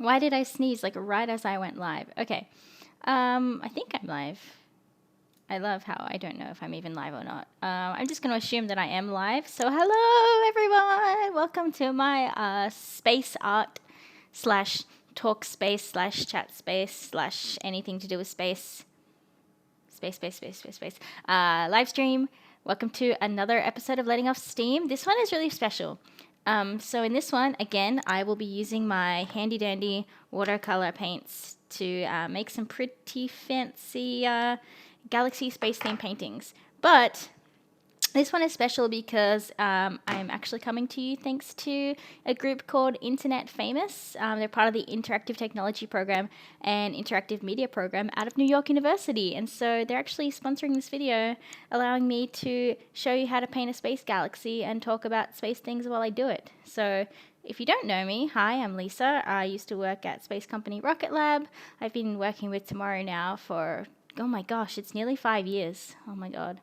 Why did I sneeze like right as I went live? Okay. I think I'm live. I love how I don't know if I'm even live or not. I'm just going to assume that I am live. So hello, everyone. Welcome to my space art slash talk space slash chat space slash anything to do with space. Space. Live stream. Welcome to another episode of Letting Off Steam. This one is really special. So in this one, again, I will be using my handy dandy watercolor paints to make some pretty fancy galaxy space theme paintings. But this one is special because I'm actually coming to you thanks to a group called Internet Famous. They're part of the Interactive Technology Program and Interactive Media Program out of New York University. And so they're actually sponsoring this video, allowing me to show you how to paint a space galaxy and talk about space things while I do it. So if you don't know me, hi, I'm Lisa. I used to work at space company Rocket Lab. I've been working with Tomorrow now for, oh my gosh, it's nearly 5 years. Oh my God.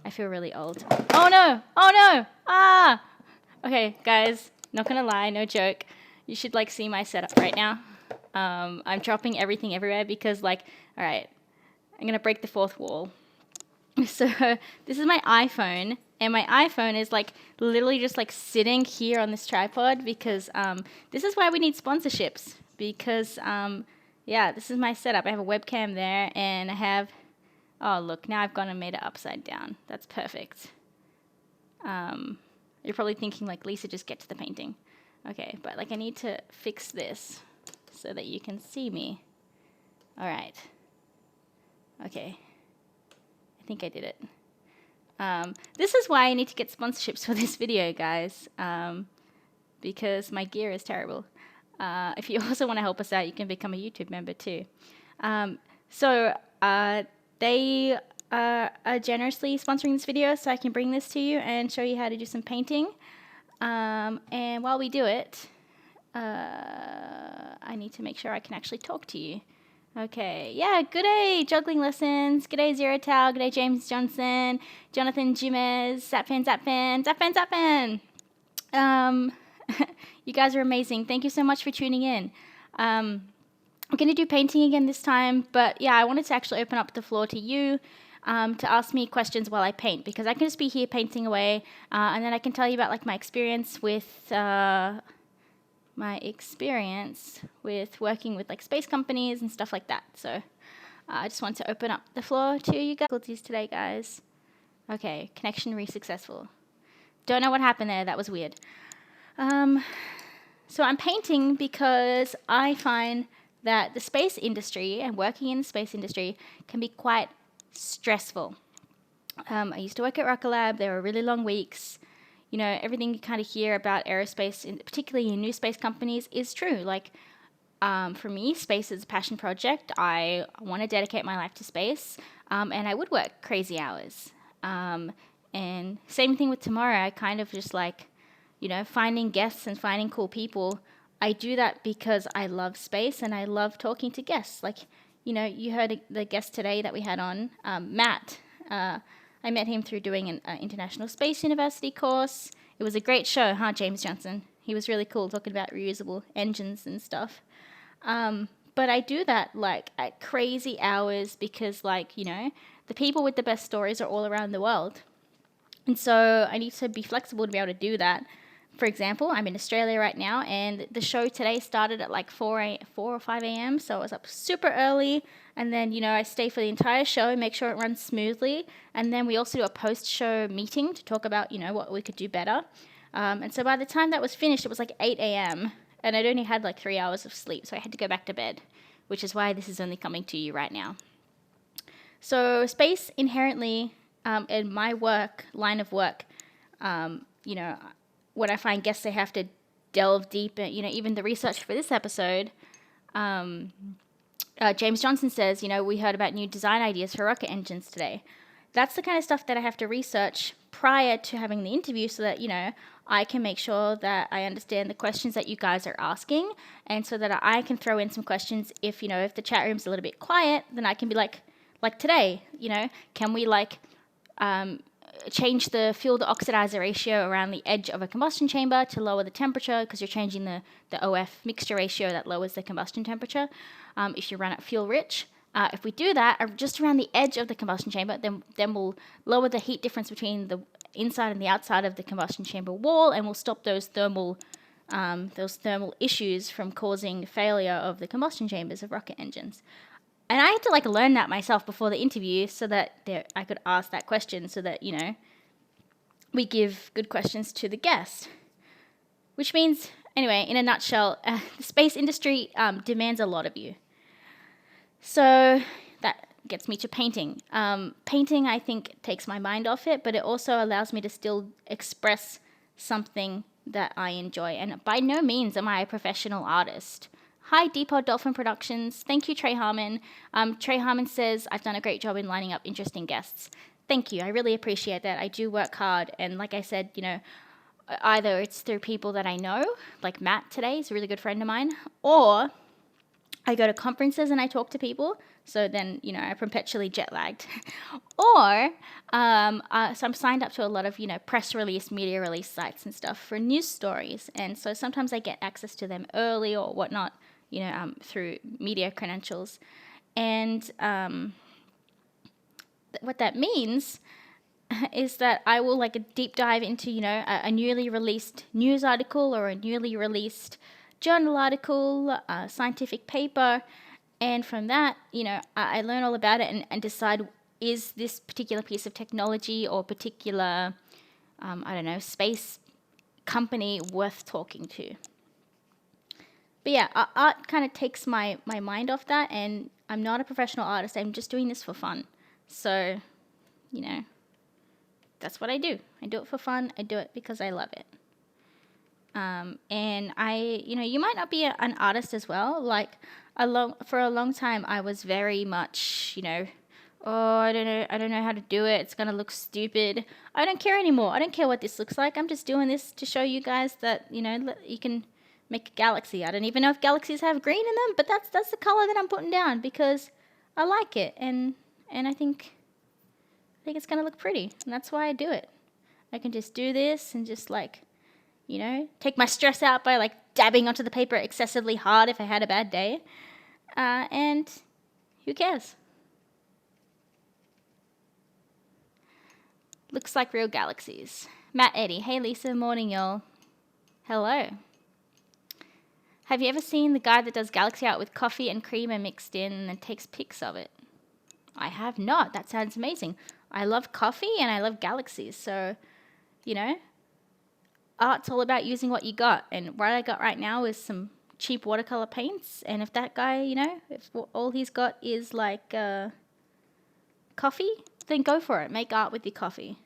I feel really old. Oh no! Oh no! Ah! Okay, guys, not gonna lie, no joke. You should like see my setup right now. I'm dropping everything everywhere because like, alright, I'm gonna break the fourth wall. So this is my iPhone, and my iPhone is like literally just like sitting here on this tripod because this is why we need sponsorships. Because yeah, this is my setup. I have a webcam there, and I have. Oh, look, now I've gone and made it upside down. That's perfect. You're probably thinking, like, Lisa, just get to the painting. Okay, but, like, I need to fix this so that you can see me. All right. Okay. I think I did it. This is why I need to get sponsorships for this video, guys, because my gear is terrible. If you also want to help us out, you can become a YouTube member, too. They are generously sponsoring this video so I can bring this to you and show you how to do some painting. And while we do it, I need to make sure I can actually talk to you. Okay, yeah, good day, Juggling Lessons. Good day, Zero Tau. Good day, James Johnson, Jonathan Jimez, Zapfan. You guys are amazing. Thank you so much for tuning in. I'm going to do painting again this time, but yeah, I wanted to actually open up the floor to you to ask me questions while I paint, because I can just be here painting away, and then I can tell you about like my experience with working with like space companies and stuff like that. So I just want to open up the floor to you guys. Difficulties today, guys. Okay, connection successful. Don't know what happened there. That was weird. So I'm painting because I find that the space industry and working in the space industry can be quite stressful. I used to work at Rocket Lab. There were really long weeks. You know, everything you kind of hear about aerospace, particularly in new space companies, is true. Like, for me, space is a passion project. I want to dedicate my life to space, and I would work crazy hours. And same thing with Tomorrow. I kind of just like, you know, finding guests and finding cool people. I do that because I love space and I love talking to guests. Like, you know, you heard the guest today that we had on, Matt. I met him through doing an International Space University course. It was a great show, huh, James Johnson? He was really cool talking about reusable engines and stuff. But I do that, like, at crazy hours because, like, you know, the people with the best stories are all around the world. And so I need to be flexible to be able to do that. For example, I'm in Australia right now, and the show today started at like 4 or 5 a.m., so I was up super early, and then, you know, I stay for the entire show, make sure it runs smoothly, and then we also do a post-show meeting to talk about, you know, what we could do better. And so by the time that was finished, it was like 8 a.m., and I'd only had like 3 hours of sleep, so I had to go back to bed, which is why this is only coming to you right now. So space inherently, in my line of work, you know, when I find guests, I have to delve deep. You know, even the research for this episode, James Johnson says, you know, we heard about new design ideas for rocket engines today. That's the kind of stuff that I have to research prior to having the interview so that, you know, I can make sure that I understand the questions that you guys are asking, and so that I can throw in some questions if, you know, if the chat room's a little bit quiet, then I can be like today, you know, can we like fuel to oxidizer ratio around the edge of a combustion chamber to lower the temperature, because you're changing the OF mixture ratio that lowers the combustion temperature if you run it fuel rich. If we do that just around the edge of the combustion chamber, then we'll lower the heat difference between the inside and the outside of the combustion chamber wall, and we'll stop those thermal issues from causing failure of the combustion chambers of rocket engines. And I had to learn that myself before the interview so that I could ask that question, so that, we give good questions to the guest. Which means, anyway, in a nutshell, the space industry demands a lot of you. So that gets me to painting. Painting, I think, takes my mind off it, but it also allows me to still express something that I enjoy. And by no means am I a professional artist. Hi, Depot Dolphin Productions. Thank you, Trey Harmon. Trey Harmon says, I've done a great job in lining up interesting guests. Thank you. I really appreciate that. I do work hard. And like I said, either it's through people that I know, like Matt today is a really good friend of mine, or I go to conferences and I talk to people. So then, I'm perpetually jet lagged. Or, so I'm signed up to a lot of, press release, media release sites and stuff for news stories. And so sometimes I get access to them early or whatnot, through media credentials. And what that means is that I will deep dive into, a newly released news article or a newly released journal article, a scientific paper. And from that, I learn all about it and decide, is this particular piece of technology or particular, space company worth talking to? But yeah, art kind of takes my mind off that, and I'm not a professional artist. I'm just doing this for fun. So, that's what I do. I do it for fun. I do it because I love it. And you might not be an artist as well. For a long time, I was very much, I don't know how to do it. It's going to look stupid. I don't care anymore. I don't care what this looks like. I'm just doing this to show you guys that, you can make a galaxy. I don't even know if galaxies have green in them, but that's the color that I'm putting down because I like it. And I think it's going to look pretty. And that's why I do it. I can just do this and just take my stress out by dabbing onto the paper excessively hard if I had a bad day. And who cares? Looks like real galaxies. Matt Eddy. Hey Lisa, morning y'all. Hello. Have you ever seen the guy that does galaxy art with coffee and creamer mixed in and then takes pics of it? I have not. That sounds amazing. I love coffee and I love galaxies. So, art's all about using what you got. And what I got right now is some cheap watercolor paints. And if that guy, if all he's got is coffee, then go for it. Make art with your coffee.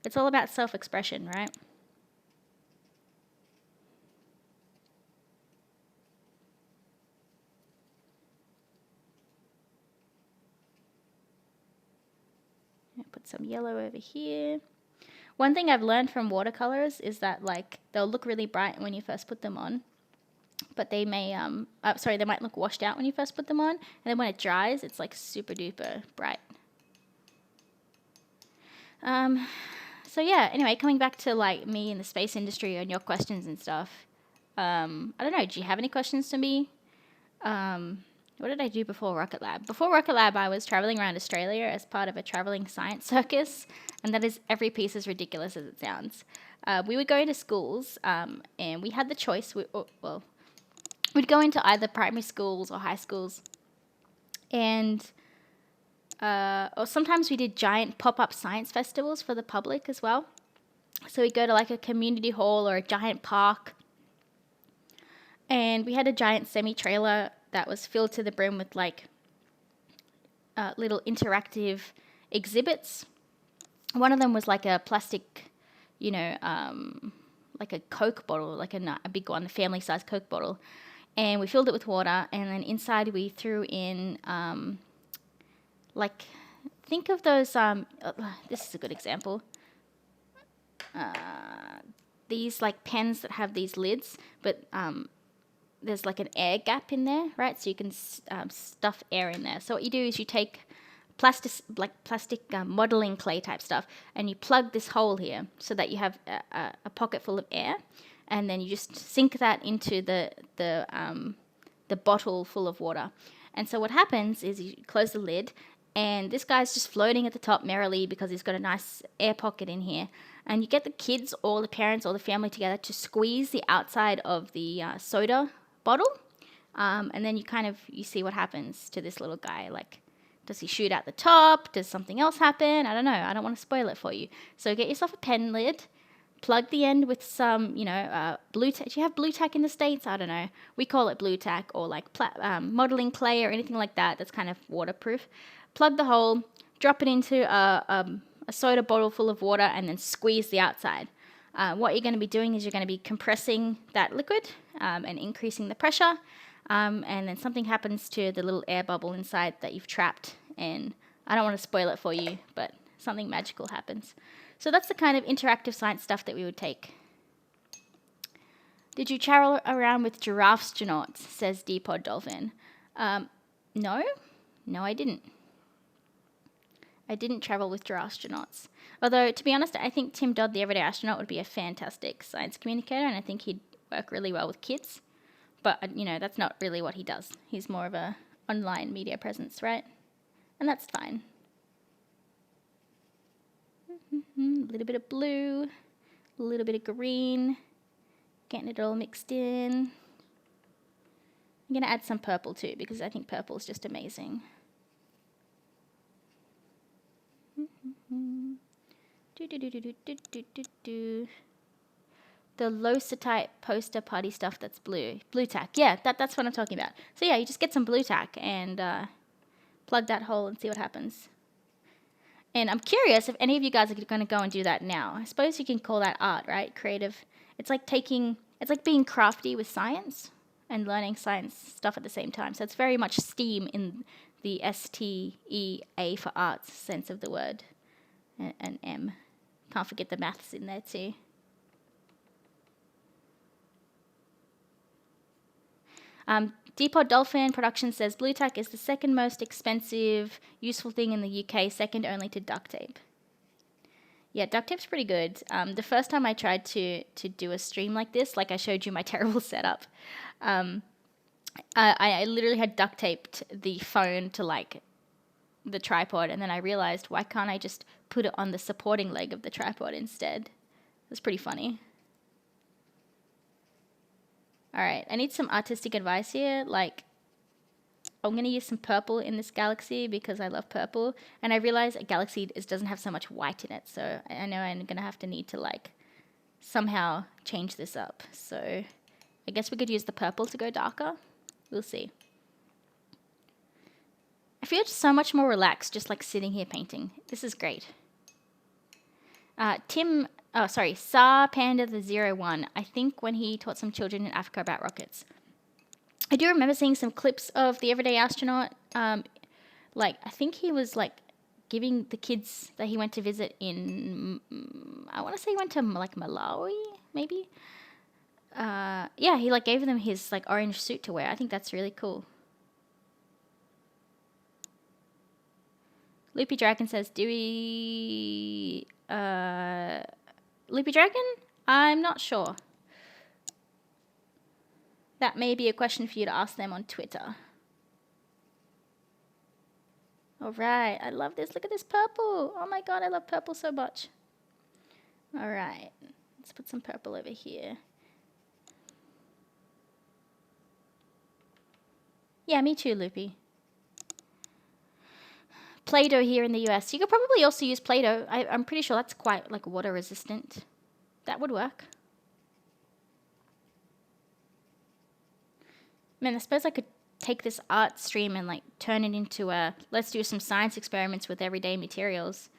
It's all about self-expression, right? Put some yellow over here. One thing I've learned from watercolors is that they'll look really bright when you first put them on, but they may they might look washed out when you first put them on, and then when it dries, it's super duper bright. So yeah. Anyway, coming back to me in the space industry and your questions and stuff. I don't know. Do you have any questions to me? What did I do before Rocket Lab? Before Rocket Lab, I was traveling around Australia as part of a traveling science circus, and that is every piece as ridiculous as it sounds. We would go into schools, and we had the choice. We'd go into either primary schools or high schools, and or sometimes we did giant pop-up science festivals for the public as well. So we'd go to a community hall or a giant park, and we had a giant semi-trailer that was filled to the brim with little interactive exhibits. One of them was a plastic, like a Coke bottle, a big one, a family-sized Coke bottle. And we filled it with water, and then inside we threw in, think of those, this is a good example. These pens that have these lids, but there's an air gap in there, right? So you can stuff air in there. So what you do is you take plastic modeling clay type stuff, and you plug this hole here so that you have a pocket full of air, and then you just sink that into the bottle full of water. And so what happens is you close the lid, and this guy's just floating at the top merrily because he's got a nice air pocket in here. And you get the kids or the parents or the family together to squeeze the outside of the soda bottle, and then you see what happens to this little guy. Like, does he shoot out the top? Does something else happen? I don't know. I don't want to spoil it for you. So get yourself a pen lid, plug the end with some, blue tack. Do you have blue tack in the States? I don't know. We call it blue tack, or like modeling clay or anything like that that's kind of waterproof. Plug the hole, drop it into a soda bottle full of water, and then squeeze the outside. What you're going to be doing is you're going to be compressing that liquid and increasing the pressure, and then something happens to the little air bubble inside that you've trapped, and I don't want to spoil it for you, but something magical happens. So that's the kind of interactive science stuff that we would take. Did you travel around with giraffe-stronauts, says D-Pod Dolphin. No, I didn't. I didn't travel with giraffe-stronauts. Although, to be honest, I think Tim Dodd, the Everyday Astronaut, would be a fantastic science communicator, and I think he'd work really well with kids. But, that's not really what he does. He's more of a online media presence, right? And that's fine. A little bit of blue, a little bit of green, getting it all mixed in. I'm going to add some purple too, because I think purple is just amazing. The Losatite poster party stuff that's blue. Blue tack. Yeah, that's what I'm talking about. So yeah, you just get some blue tack and plug that hole and see what happens. And I'm curious if any of you guys are going to go and do that now. I suppose you can call that art, right? Creative. It's like being crafty with science and learning science stuff at the same time. So it's very much STEAM in the STEA for arts sense of the word. And M. Can't forget the maths in there too. Depot Dolphin Production says blue tack is the second most expensive, useful thing in the UK, second only to duct tape. Yeah, duct tape's pretty good. The first time I tried to do a stream like this, like I showed you my terrible setup, I literally had duct taped the phone to like the tripod, and then I realized, why can't I just put it on the supporting leg of the tripod instead? It was pretty funny. All right, I need some artistic advice here. Like, I'm going to use some purple in this galaxy because I love purple. And I realize a galaxy doesn't have so much white in it. So I know I'm going to need to, like, somehow change this up. So I guess we could use the purple to go darker. We'll see. I feel just so much more relaxed just, like, sitting here painting. This is great. Sa Panda the 01, I think when he taught some children in Africa about rockets. I do remember seeing some clips of the Everyday Astronaut. I think he was, like, giving the kids that he went to visit in, I want to say he went to, like, Malawi, maybe? Yeah, he, like, gave them his, like, orange suit to wear. I think that's really cool. Loopy Dragon says, Loopy Dragon? I'm not sure. That may be a question for you to ask them on Twitter. All right, I love this. Look at this purple. Oh my god, I love purple so much. All right, let's put some purple over here. Yeah, me too, Loopy. Play-Doh here in the US. You could probably also use Play-Doh. I'm pretty sure that's quite, like, water resistant. That would work. Man, I suppose I could take this art stream and, like, turn it into a, let's do some science experiments with everyday materials.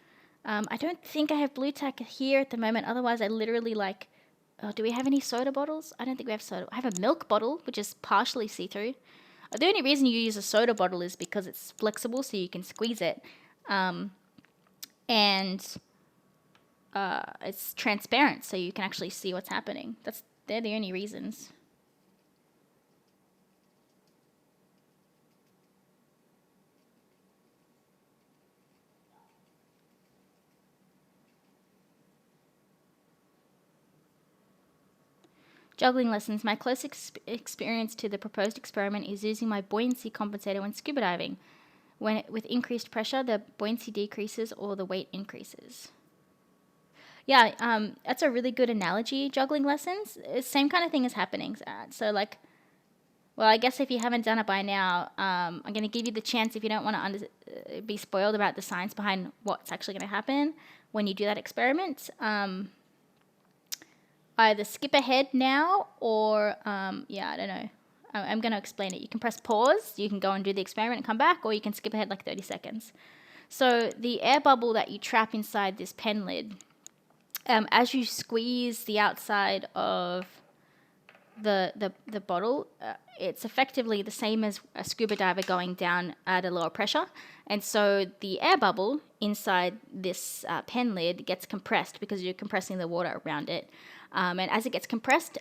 I don't think I have blue tack here at the moment. Otherwise, I literally, like, do we have any soda bottles? I don't think we have soda. I have a milk bottle, which is partially see-through. The only reason you use a soda bottle is because it's flexible, so you can squeeze it. And it's transparent, so you can actually see what's happening. They're the only reasons. Juggling lessons. My closest experience to the proposed experiment is using my buoyancy compensator when scuba diving. With increased pressure, the buoyancy decreases or the weight increases. Yeah, that's a really good analogy, juggling lessons. Same kind of thing is happening. So like, well, I guess if you haven't done it by now, I'm going to give you the chance, if you don't want to be spoiled about the science behind what's actually going to happen when you do that experiment. Either skip ahead now or, I don't know. I'm going to explain it. You can press pause, you can go and do the experiment and come back, or you can skip ahead like 30 seconds. So the air bubble that you trap inside this pen lid, as you squeeze the outside of the bottle, it's effectively the same as a scuba diver going down at a lower pressure. And so the air bubble inside this pen lid gets compressed because you're compressing the water around it. And as it gets compressed,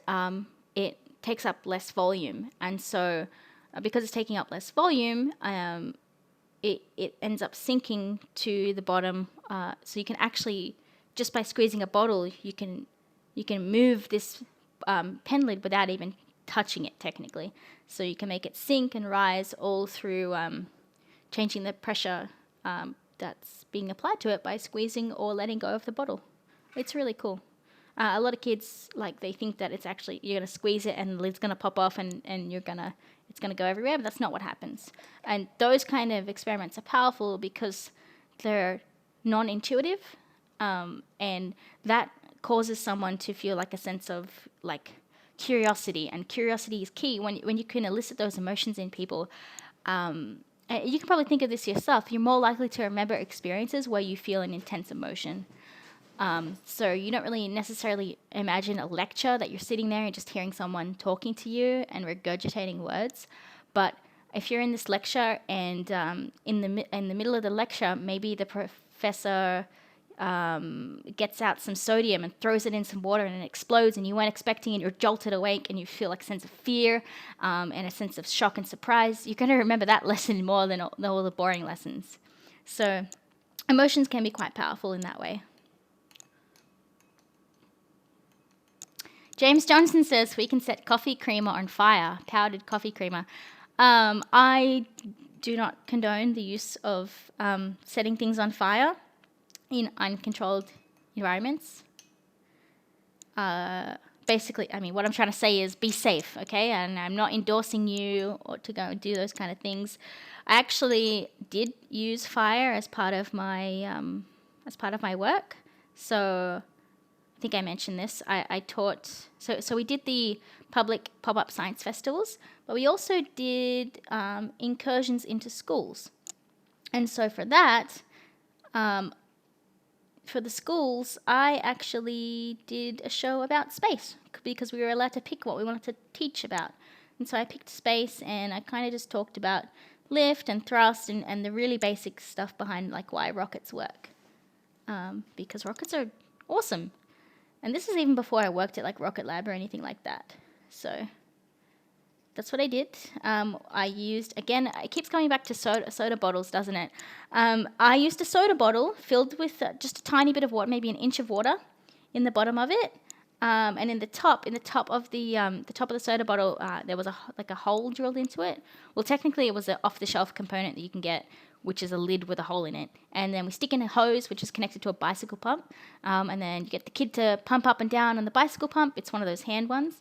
it takes up less volume. And so because it's taking up less volume, it ends up sinking to the bottom. So you can actually, just by squeezing a bottle, you can move this pen lid without even touching it technically. So you can make it sink and rise all through changing the pressure that's being applied to it by squeezing or letting go of the bottle. It's really cool. A lot of kids, like, they think that it's actually, you're going to squeeze it and the lid's going to pop off and it's going to go everywhere, but that's not what happens. And those kind of experiments are powerful because they're non-intuitive, and that causes someone to feel like a sense of like curiosity, and curiosity is key when you can elicit those emotions in people. You can probably think of this yourself. You're more likely to remember experiences where you feel an intense emotion. So you don't really necessarily imagine a lecture that you're sitting there and just hearing someone talking to you and regurgitating words. But if you're in this lecture and in the middle of the lecture, maybe the professor gets out some sodium and throws it in some water and it explodes and you weren't expecting it, you're jolted awake and you feel like a sense of fear and a sense of shock and surprise, you're going to remember that lesson more than all the boring lessons. So emotions can be quite powerful in that way. James Johnson says we can set coffee creamer on fire, powdered coffee creamer. I do not condone the use of setting things on fire in uncontrolled environments. Basically, I mean, what I'm trying to say is be safe, okay? And I'm not endorsing you or to go and do those kind of things. I actually did use fire as part of my work. So I think I mentioned this. I taught, so we did the public pop-up science festivals, but we also did incursions into schools. And so for that, for the schools, I actually did a show about space because we were allowed to pick what we wanted to teach about. And so I picked space and I kind of just talked about lift and thrust and the really basic stuff behind like why rockets work. Because rockets are awesome. And this is even before I worked at like Rocket Lab or anything like that. So that's what I did. I used, again, it keeps coming back to soda bottles, doesn't it? I used a soda bottle filled with just a tiny bit of water, maybe an inch of water in the bottom of it. And in the top of the soda bottle, there was a hole drilled into it. Well, technically it was an off-the-shelf component that you can get, which is a lid with a hole in it. And then we stick in a hose, which is connected to a bicycle pump. And then you get the kid to pump up and down on the bicycle pump. It's one of those hand ones.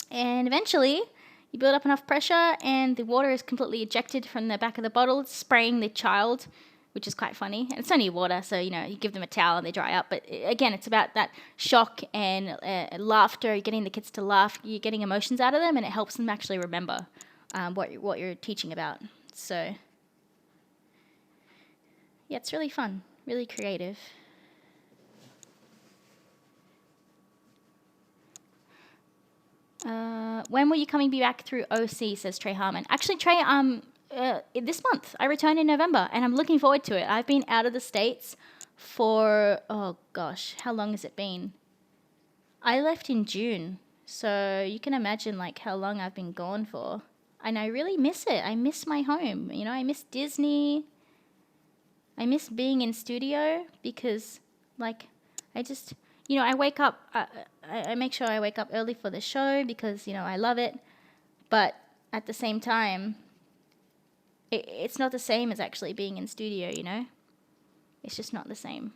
And eventually, you build up enough pressure and the water is completely ejected from the back of the bottle, spraying the child, which is quite funny. And it's only water, so, you give them a towel and they dry up. But again, it's about that shock and laughter. You're getting the kids to laugh. You're getting emotions out of them, and it helps them actually remember what you're teaching about. So yeah, it's really fun, really creative. When will you be back through OC, says Trey Harmon. Actually, Trey, this month. I return in November, and I'm looking forward to it. I've been out of the States for, oh gosh, how long has it been? I left in June, so you can imagine like how long I've been gone for. And I really miss it. I miss my home. I miss Disney. I miss being in studio because, like, I just, you know, I wake up, I make sure I wake up early for the show because, you know, I love it. But at the same time, it's not the same as actually being in studio, you know? It's just not the same.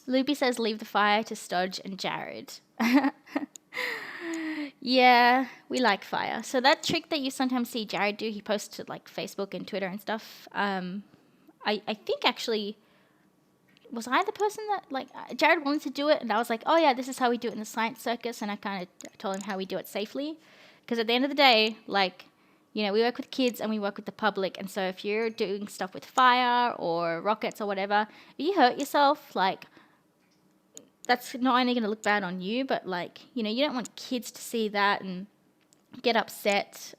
Loopy says, leave the fire to Stodge and Jared. Yeah, we like fire. So that trick that you sometimes see Jared do, he posts to like Facebook and Twitter and stuff. I think actually, was I the person that, like, Jared wanted to do it, and I was like, oh yeah, this is how we do it in the science circus, and I kind of told him how we do it safely. Because at the end of the day, like, you know, we work with kids and we work with the public, and so if you're doing stuff with fire or rockets or whatever, if you hurt yourself, like, that's not only going to look bad on you, but, like, you know, you don't want kids to see that and get upset,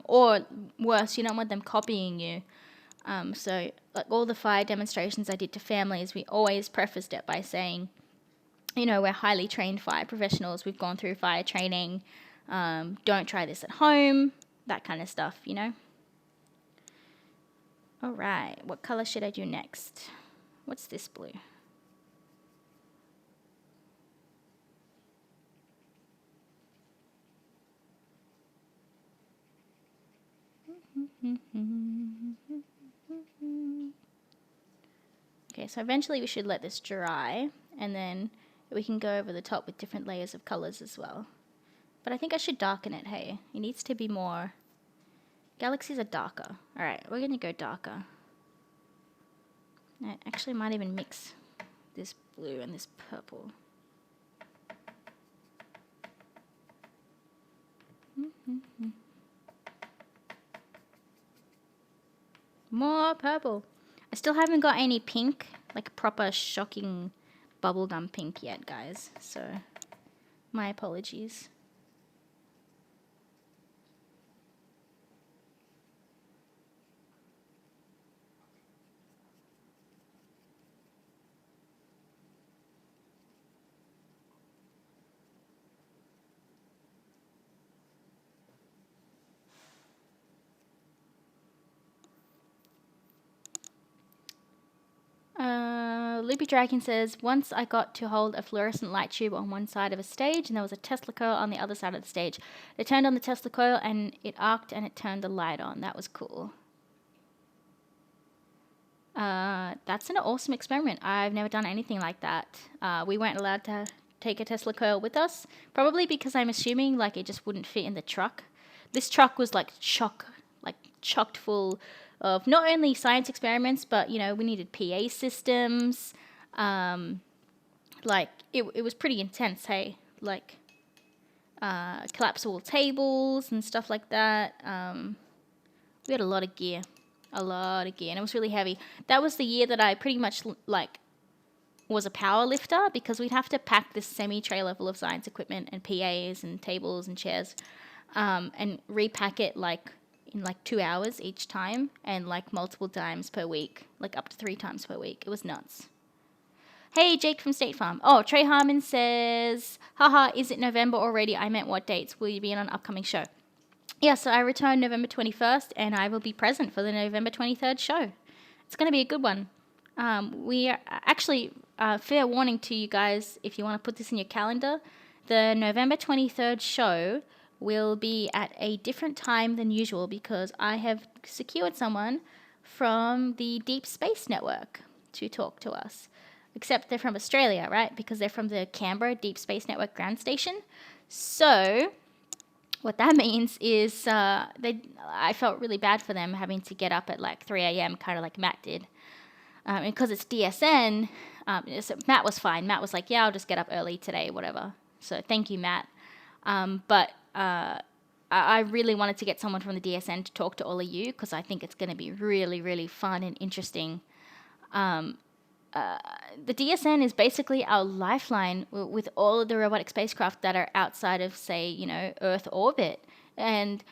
or worse, you don't want them copying you. So, like, all the fire demonstrations I did to families, we always prefaced it by saying, you know, we're highly trained fire professionals. We've gone through fire training. Don't try this at home. That kind of stuff, you know. All right. What color should I do next? What's this blue? Okay, so eventually we should let this dry, and then we can go over the top with different layers of colors as well. But I think I should darken it, hey. It needs to be more... Galaxies are darker. Alright, we're going to go darker. I actually might even mix this blue and this purple. More purple. I still haven't got any pink, like proper shocking bubblegum pink yet, guys. So, my apologies. Loopy Dragon says, once I got to hold a fluorescent light tube on one side of a stage and there was a Tesla coil on the other side of the stage. They turned on the Tesla coil and it arced and it turned the light on. That was cool. That's an awesome experiment. I've never done anything like that. We weren't allowed to take a Tesla coil with us, probably because I'm assuming like it just wouldn't fit in the truck. This truck was like chocked full of not only science experiments, but, you know, we needed PA systems. Like, it was pretty intense, hey? Like, collapsible tables and stuff like that. We had a lot of gear. And it was really heavy. That was the year that I pretty much, like, was a power lifter, because we'd have to pack this semi-trailer full of science equipment and PAs and tables and chairs, and repack it, like, in like 2 hours each time, and like multiple times per week, like up to 3 times per week. It was nuts. Hey, Jake from State Farm. Oh, Trey Harmon says, haha, is it November already? I meant what dates? Will you be in an upcoming show? Yeah, so I return November 21st, and I will be present for the November 23rd show. It's going to be a good one. We are actually, fair warning to you guys, if you want to put this in your calendar, the November 23rd show will be at a different time than usual, because I have secured someone from the Deep Space Network to talk to us. Except they're from Australia, right? Because they're from the Canberra Deep Space Network ground station. So what that means is I felt really bad for them having to get up at like 3 a.m., kind of like Matt did. And because it's DSN, so Matt was fine. Matt was like, yeah, I'll just get up early today, whatever. So thank you, Matt. But I really wanted to get someone from the DSN to talk to all of you, because I think it's going to be really, really fun and interesting. The DSN is basically our lifeline with all of the robotic spacecraft that are outside of, say, you know, Earth orbit. And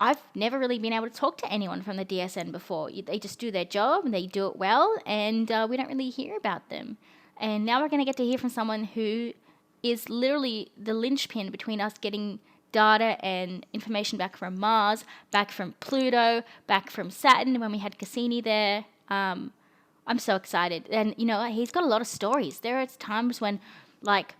I've never really been able to talk to anyone from the DSN before. They just do their job and they do it well, and we don't really hear about them. And now we're going to get to hear from someone who is literally the linchpin between us getting data and information back from Mars, back from Pluto, back from Saturn when we had Cassini there. I'm so excited. And, you know, he's got a lot of stories. There are times when, like,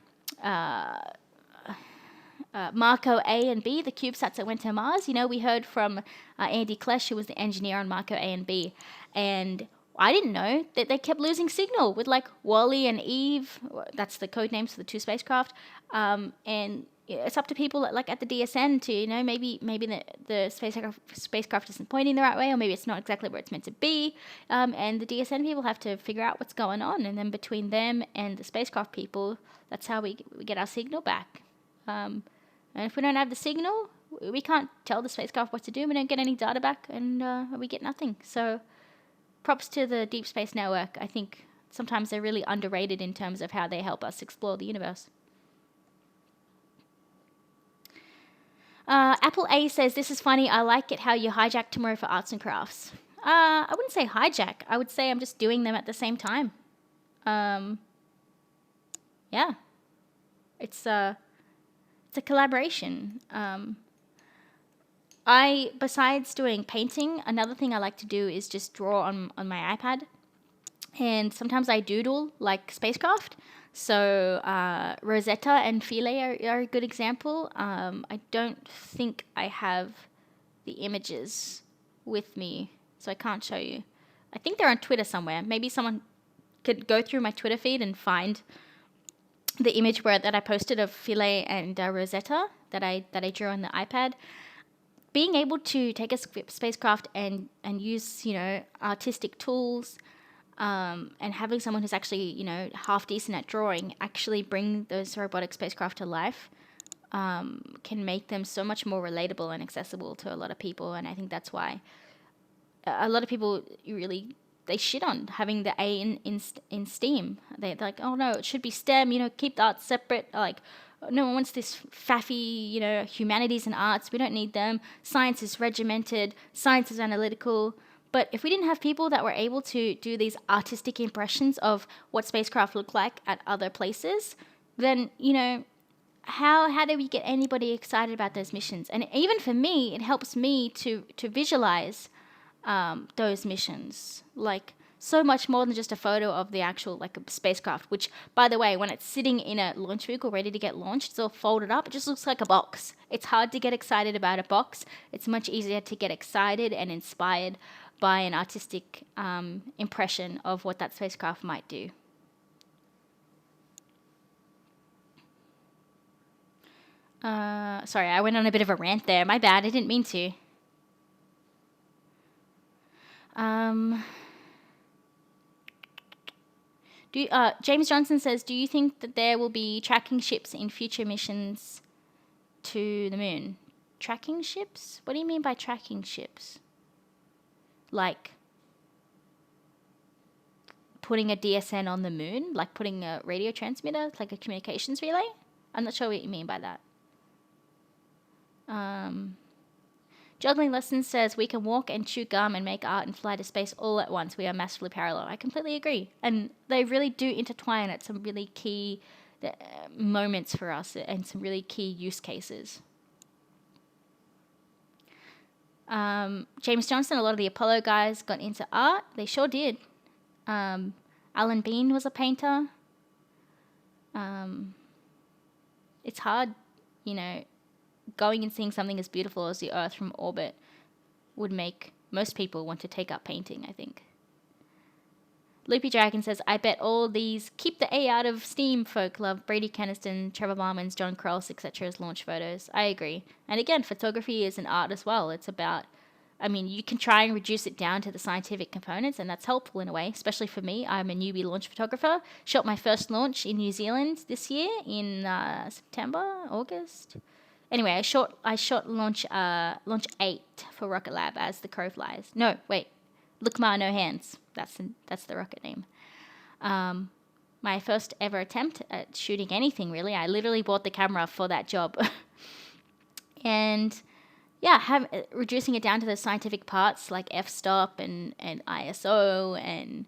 Marco A and B, the CubeSats that went to Mars. You know, we heard from Andy Klesch, who was the engineer on Marco A and B. And I didn't know that they kept losing signal with, like, Wally and Eve. That's the code names for the two spacecraft. And it's up to people at the DSN to, you know, maybe the spacecraft isn't pointing the right way, or maybe it's not exactly where it's meant to be. And the DSN people have to figure out what's going on. And then between them and the spacecraft people, that's how we get our signal back. And if we don't have the signal, we can't tell the spacecraft what to do. We don't get any data back, and we get nothing. So props to the Deep Space Network. I think sometimes they're really underrated in terms of how they help us explore the universe. Apple A says, this is funny. I like it how you hijack tomorrow for arts and crafts. I wouldn't say hijack. I would say I'm just doing them at the same time. Yeah. It's a collaboration. Besides doing painting, another thing I like to do is just draw on my iPad. And sometimes I doodle like spacecraft. So Rosetta and Philae are a good example. I don't think I have the images with me, so I can't show you. I think they're on Twitter somewhere. Maybe someone could go through my Twitter feed and find the image that I posted of Philae and Rosetta that I drew on the iPad. Being able to take a spacecraft and use, you know, artistic tools, and having someone who's actually, you know, half decent at drawing actually bring those robotic spacecraft to life, can make them so much more relatable and accessible to a lot of people. And I think that's why a lot of people they shit on having the A in STEAM. They're like, oh no, it should be STEM, you know, keep the arts separate. Like, no one wants this faffy, you know, humanities and arts. We don't need them. Science is regimented. Science is analytical. But if we didn't have people that were able to do these artistic impressions of what spacecraft look like at other places, then, you know, how do we get anybody excited about those missions? And even for me, it helps me to visualize those missions, like so much more than just a photo of the actual, like, a spacecraft, which, by the way, when it's sitting in a launch vehicle ready to get launched, it's all folded up. It just looks like a box. It's hard to get excited about a box. It's much easier to get excited and inspired by an artistic impression of what that spacecraft might do. Sorry, I went on a bit of a rant there. My bad. I didn't mean to. James Johnson says, do you think that there will be tracking ships in future missions to the moon? Tracking ships? What do you mean by tracking ships? Like putting a DSN on the moon? Like putting a radio transmitter, like a communications relay? I'm not sure what you mean by that. Juggling Lessons says, we can walk and chew gum and make art and fly to space all at once. We are massively parallel. I completely agree. And they really do intertwine at some really key moments for us and some really key use cases. James Johnson, a lot of the Apollo guys got into art. They sure did. Alan Bean was a painter. It's hard, you know, going and seeing something as beautiful as the Earth from orbit would make most people want to take up painting, I think. Loopy Dragon says, I bet all these keep the A out of steam folk love Brady Keniston, Trevor Marmons, John Krause, etc. as launch photos. I agree. And again, photography is an art as well. It's about, I mean, you can try and reduce it down to the scientific components, and that's helpful in a way, especially for me. I'm a newbie launch photographer. Shot my first launch in New Zealand this year in September, August. Anyway, I shot launch 8 for Rocket Lab as the crow flies. No, wait. Look Ma, no hands. That's the rocket name. My first ever attempt at shooting anything, really. I literally bought the camera for that job. And yeah, reducing it down to the scientific parts like f-stop and ISO and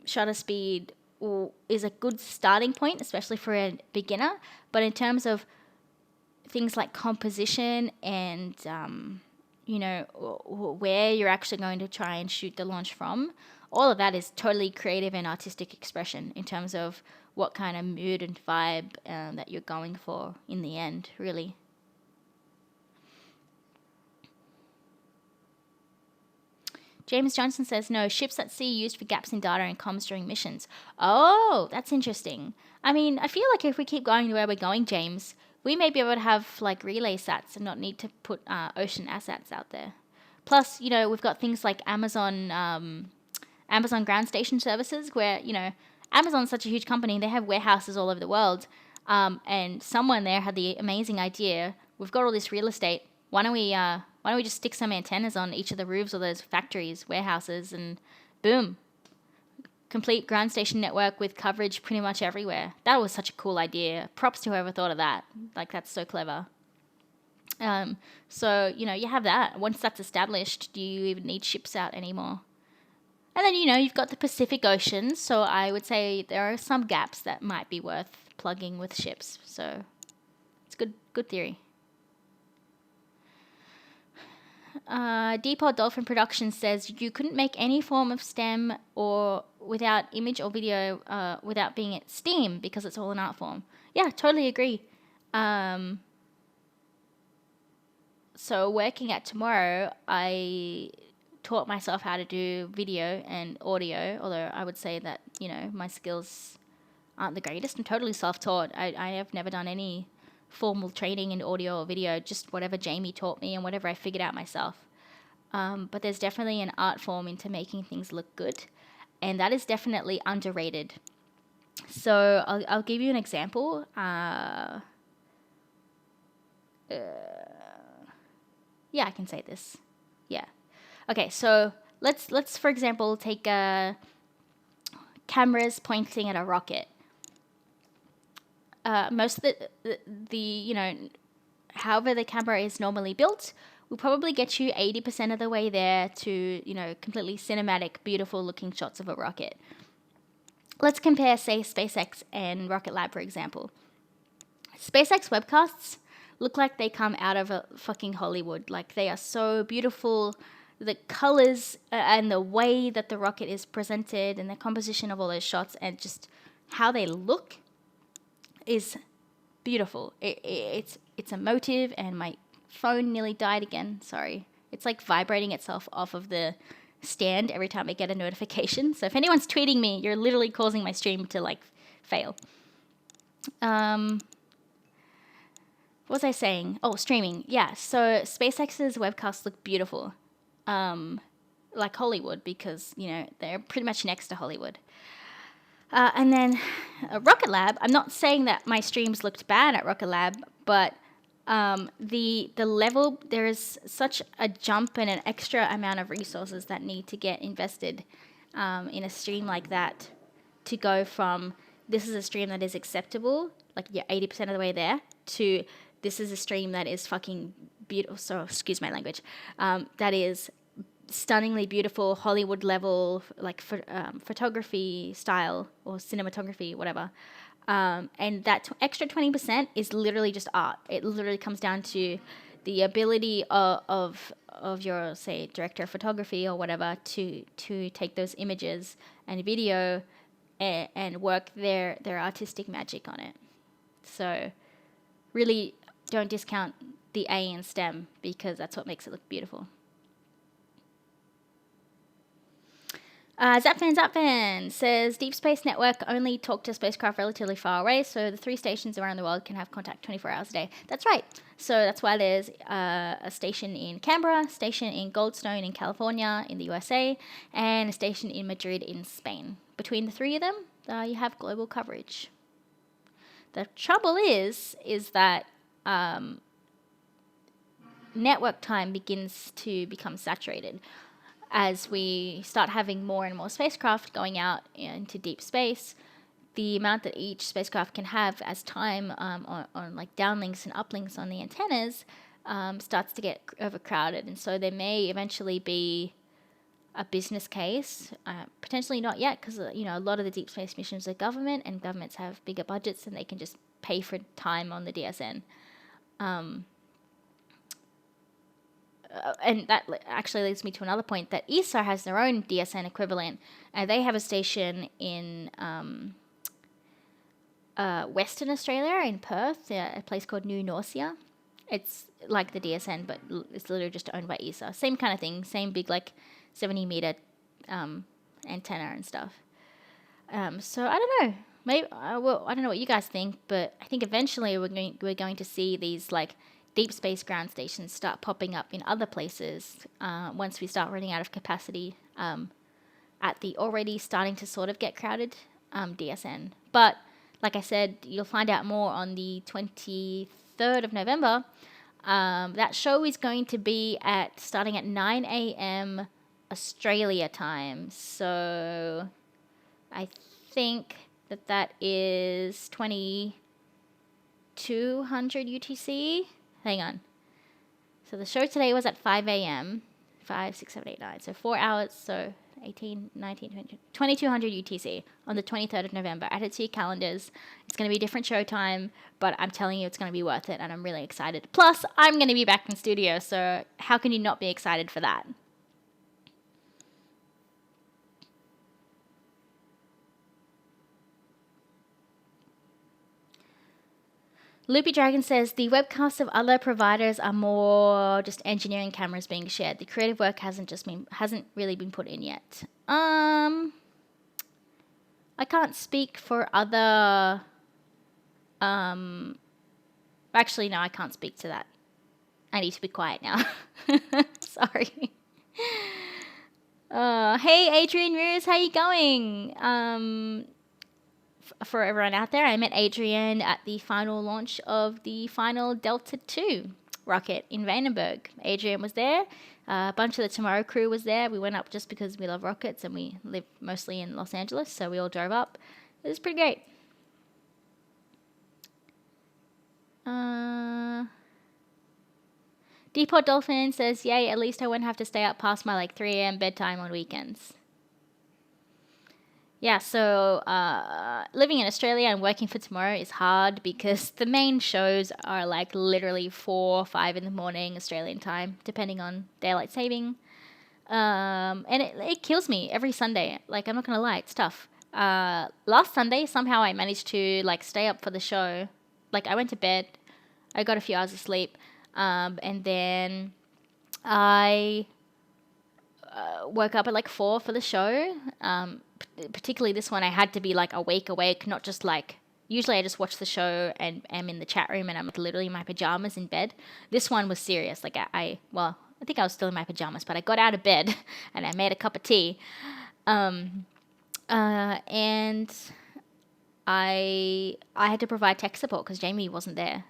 shutter speed is a good starting point, especially for a beginner. But in terms of things like composition and, you know, where you're actually going to try and shoot the launch from, all of that is totally creative and artistic expression in terms of what kind of mood and vibe that you're going for in the end, really. James Johnson says, no, ships at sea used for gaps in data and comms during missions. Oh, that's interesting. I mean, I feel like if we keep going where we're going, James, we may be able to have like relay sats and not need to put ocean assets out there. Plus, you know, we've got things like Amazon ground station services where, you know, Amazon's such a huge company. They have warehouses all over the world. And someone there had the amazing idea. We've got all this real estate. Why don't we just stick some antennas on each of the roofs of those factories, warehouses, and boom, complete ground station network with coverage pretty much everywhere. That was such a cool idea. Props to whoever thought of that. Like, that's so clever. So, you know, you have that. Once that's established, do you even need ships out anymore? And then, you know, you've got the Pacific Ocean. So I would say there are some gaps that might be worth plugging with ships. So it's good theory. Deepod Dolphin Productions says you couldn't make any form of STEM or without image or video without being at STEAM because it's all an art form. Yeah, totally agree. So working at Tomorrow, I taught myself how to do video and audio, although I would say that, you know, my skills aren't the greatest. I'm totally self-taught. I have never done any formal training in audio or video, just whatever Jamie taught me and whatever I figured out myself. But there's definitely an art form into making things look good, and that is definitely underrated. So I'll give you an example. Yeah, I can say this. Yeah. Okay, so let's for example take cameras pointing at a rocket. Most of the you know, however the camera is normally built will probably get you 80% of the way there to, you know, completely cinematic, beautiful looking shots of a rocket. Let's compare, say, SpaceX and Rocket Lab, for example. SpaceX webcasts look like they come out of a fucking Hollywood. Like, they are so beautiful. The colors and the way that the rocket is presented and the composition of all those shots and just how they look is beautiful. It's emotive, and my phone nearly died again. Sorry. It's like vibrating itself off of the stand every time I get a notification. So if anyone's tweeting me, you're literally causing my stream to like fail. What was I saying? Oh, streaming. Yeah. So SpaceX's webcasts look beautiful. Like Hollywood, because, you know, they're pretty much next to Hollywood. And then Rocket Lab, I'm not saying that my streams looked bad at Rocket Lab, but the level, there is such a jump and an extra amount of resources that need to get invested in a stream like that to go from this is a stream that is acceptable, like you're 80% of the way there, to this is a stream that is fucking beautiful, so excuse my language, that is stunningly beautiful, Hollywood level, like photography style or cinematography, whatever. And that extra 20% is literally just art. It literally comes down to the ability of your, say, director of photography or whatever to take those images and video and work their artistic magic on it. So really don't discount the A in STEM, because that's what makes it look beautiful. Zapfan says Deep Space Network only talk to spacecraft relatively far away, so the 3 stations around the world can have contact 24 hours a day. That's right. So that's why there's a station in Canberra, a station in Goldstone in California in the USA, and a station in Madrid in Spain. Between the 3 of them, you have global coverage. The trouble is that network time begins to become saturated. As we start having more and more spacecraft going out into deep space, the amount that each spacecraft can have as time on like downlinks and uplinks on the antennas starts to get overcrowded. And so there may eventually be a business case, potentially not yet, because you know, a lot of the deep space missions are government, and governments have bigger budgets and they can just pay for time on the DSN. and that actually leads me to another point, that ESA has their own DSN equivalent. They have a station in Western Australia, in Perth, a place called New Norcia. It's like the DSN, but it's literally just owned by ESA. Same kind of thing, same big, like 70-meter antenna and stuff. So I don't know. Maybe well, I don't know what you guys think, but I think eventually we're going to see these like deep space ground stations start popping up in other places once we start running out of capacity at the already starting to sort of get crowded DSN. But like I said, you'll find out more on the 23rd of November. That show is going to be starting at 9 a.m. Australia time. So I think that is 2200 UTC. Hang on. So the show today was at 5 a.m. 5, 6, 7, 8, 9. So 4 hours. So 18, 19, 20, 2200 UTC on the 23rd of November. Add it to your calendars. It's going to be a different show time, but I'm telling you it's going to be worth it, and I'm really excited. Plus, I'm going to be back in studio, so how can you not be excited for that? Loopy Dragon says the webcasts of other providers are more just engineering cameras being shared. The creative work hasn't really been put in yet. I can't speak for other. Actually, no, I can't speak to that. I need to be quiet now. Sorry. Hey, Adrian Ruse, how you going? For everyone out there, I met Adrian at the final launch of the final Delta II rocket in Vandenberg. Adrian was there. A bunch of the Tomorrow crew was there. We went up just because we love rockets and we live mostly in Los Angeles, so we all drove up. It was pretty great. Depot Dolphin says, yay, at least I won't have to stay up past my like 3 a.m. bedtime on weekends. Yeah, so living in Australia and working for Tomorrow is hard because the main shows are like literally 4 or 5 in the morning Australian time, depending on daylight saving. And it kills me every Sunday. Like, I'm not going to lie, it's tough. Last Sunday, somehow I managed to like stay up for the show. Like, I went to bed, I got a few hours of sleep, and then I woke up at like 4 for the show. Particularly this one, I had to be like awake, not just like, usually I just watch the show and am in the chat room and I'm like literally in my pajamas in bed. This one was serious. Like I think I was still in my pajamas, but I got out of bed and I made a cup of tea. And I had to provide tech support because Jamie wasn't there.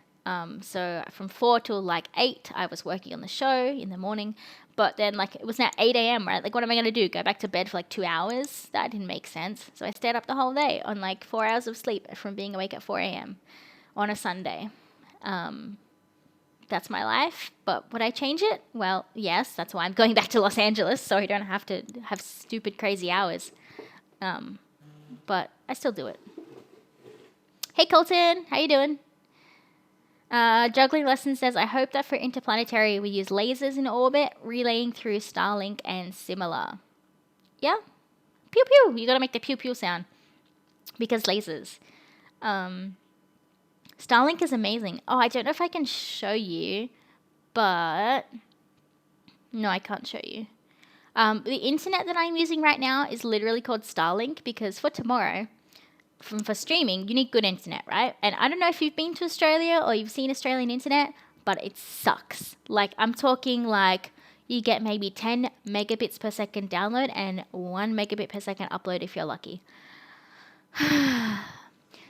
So from 4 till like 8, I was working on the show in the morning. But then, like, it was now 8 a.m., right? Like, what am I going to do? Go back to bed for, like, 2 hours? That didn't make sense. So I stayed up the whole day on, like, 4 hours of sleep from being awake at 4 a.m. on a Sunday. That's my life. But would I change it? Well, yes. That's why I'm going back to Los Angeles, so I don't have to have stupid, crazy hours. But I still do it. Hey, Colton. How you doing? Juggling Lesson says, I hope that for interplanetary we use lasers in orbit, relaying through Starlink and similar. Yeah? Pew pew! You gotta make the pew pew sound. Because lasers. Starlink is amazing. Oh, I don't know if I can show you, but no, I can't show you. The internet that I'm using right now is literally called Starlink because for tomorrow, for streaming, you need good internet, right? And I don't know if you've been to Australia or you've seen Australian internet, but it sucks. Like, I'm talking like you get maybe 10 megabits per second download and 1 megabit per second upload if you're lucky.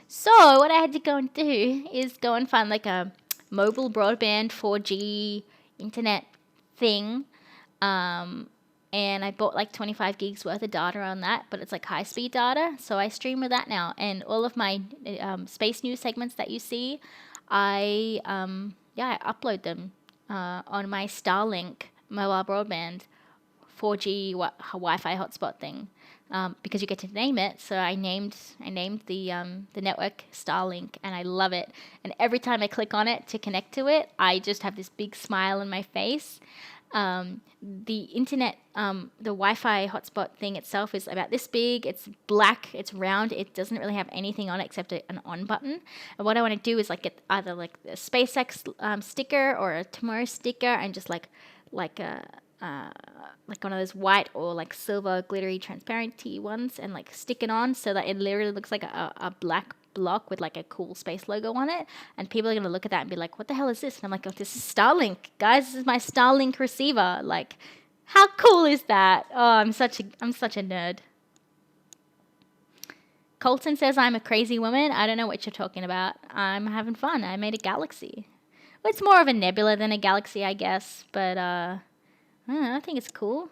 So what I had to go and do is go and find like a mobile broadband 4G internet thing. And I bought like 25 gigs worth of data on that, but it's like high-speed data, so I stream with that now. And all of my space news segments that you see, I upload them on my Starlink mobile broadband 4G Wi-Fi hotspot thing. because you get to name it. So I named the network Starlink, and I love it. And every time I click on it to connect to it, I just have this big smile on my face. The internet, the Wi-Fi hotspot thing itself is about this big. It's black, it's round, it doesn't really have anything on it except an on button. And what I want to do is like get either like the SpaceX sticker or a Tomorrow sticker, and just like a like one of those white or like silver glittery transparency ones, and like stick it on so that it literally looks like a black block with like a cool space logo on it, and people are going to look at that and be like, what the hell is this? And I'm like, oh, this is Starlink, guys. This is my Starlink receiver. Like, how cool is that? Oh, I'm such a nerd. Colton says I'm a crazy woman. I don't know what you're talking about. I'm having fun. I made a galaxy. Well, it's more of a nebula than a galaxy, I guess, but I don't know, I think it's cool.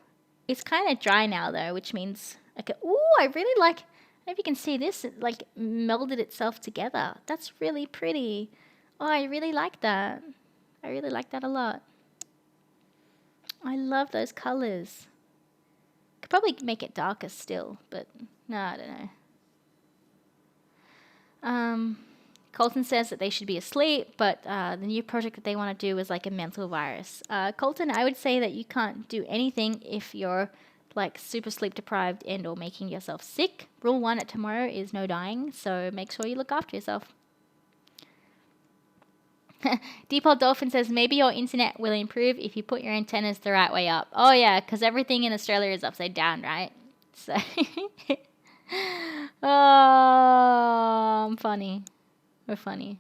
It's kind of dry now though, which means okay. Ooh, I really like. I don't know if you can see this. It like melded itself together. That's really pretty. Oh, I really like that. I really like that a lot. I love those colors. Could probably make it darker still, but no, I don't know. Colton says that they should be asleep, but the new project that they want to do is like a mental virus. Colton, I would say that you can't do anything if you're like super sleep deprived and or making yourself sick. Rule 1 at Tomorrow is no dying, so make sure you look after yourself. Deepole Dolphin says maybe your internet will improve if you put your antennas the right way up. Oh yeah, because everything in Australia is upside down, right? So, oh, I'm funny. We're funny.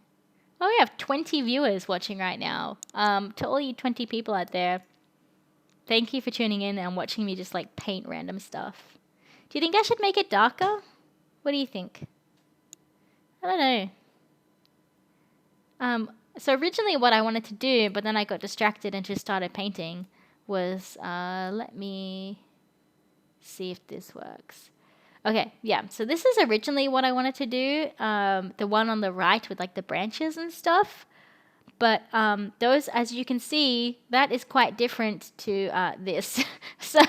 Oh, we have 20 viewers watching right now. To all you 20 people out there, thank you for tuning in and watching me just like paint random stuff. Do you think I should make it darker? What do you think? I don't know. So originally what I wanted to do, but then I got distracted and just started painting, was, let me see if this works. Okay, yeah, so this is originally what I wanted to do, the one on the right with like the branches and stuff. But those, as you can see, that is quite different to this. So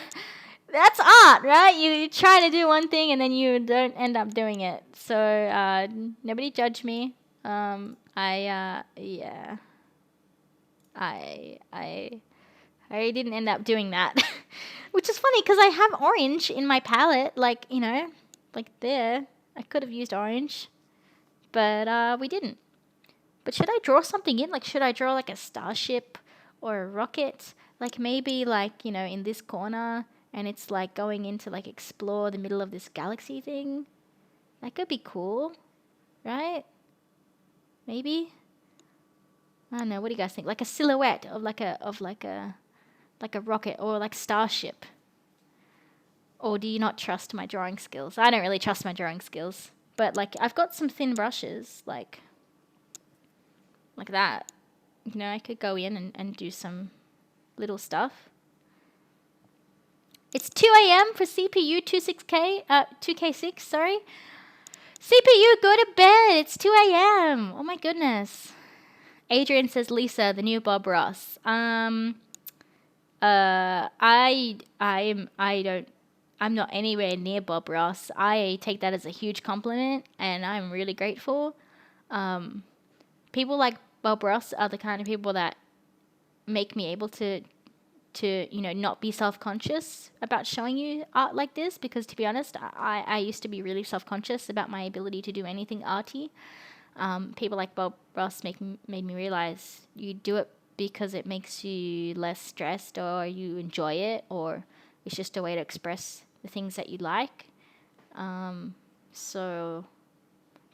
that's art, right? You try to do one thing and then you don't end up doing it. So nobody judge me. I didn't end up doing that. Which is funny because I have orange in my palette, like, you know, like there. I could have used orange, but we didn't. But should I draw something in? Like, should I draw like a starship or a rocket? Like maybe like, you know, in this corner, and it's like going into like explore the middle of this galaxy thing. That could be cool, right? Maybe. I don't know. What do you guys think? Like a silhouette of like a rocket or like starship. Or do you not trust my drawing skills? I don't really trust my drawing skills. But like I've got some thin brushes, like that. You know, I could go in and do some little stuff. It's 2 a.m. for CPU 2K6, sorry. CPU, go to bed. It's 2 a.m. Oh my goodness. Adrian says, Lisa, the new Bob Ross. I'm not anywhere near Bob Ross. I take that as a huge compliment, and I'm really grateful. People like Bob Ross are the kind of people that make me able to you know, not be self-conscious about showing you art like this, because to be honest, I used to be really self-conscious about my ability to do anything arty. People like Bob Ross made me realize you do it because it makes you less stressed, or you enjoy it, or it's just a way to express the things that you like. So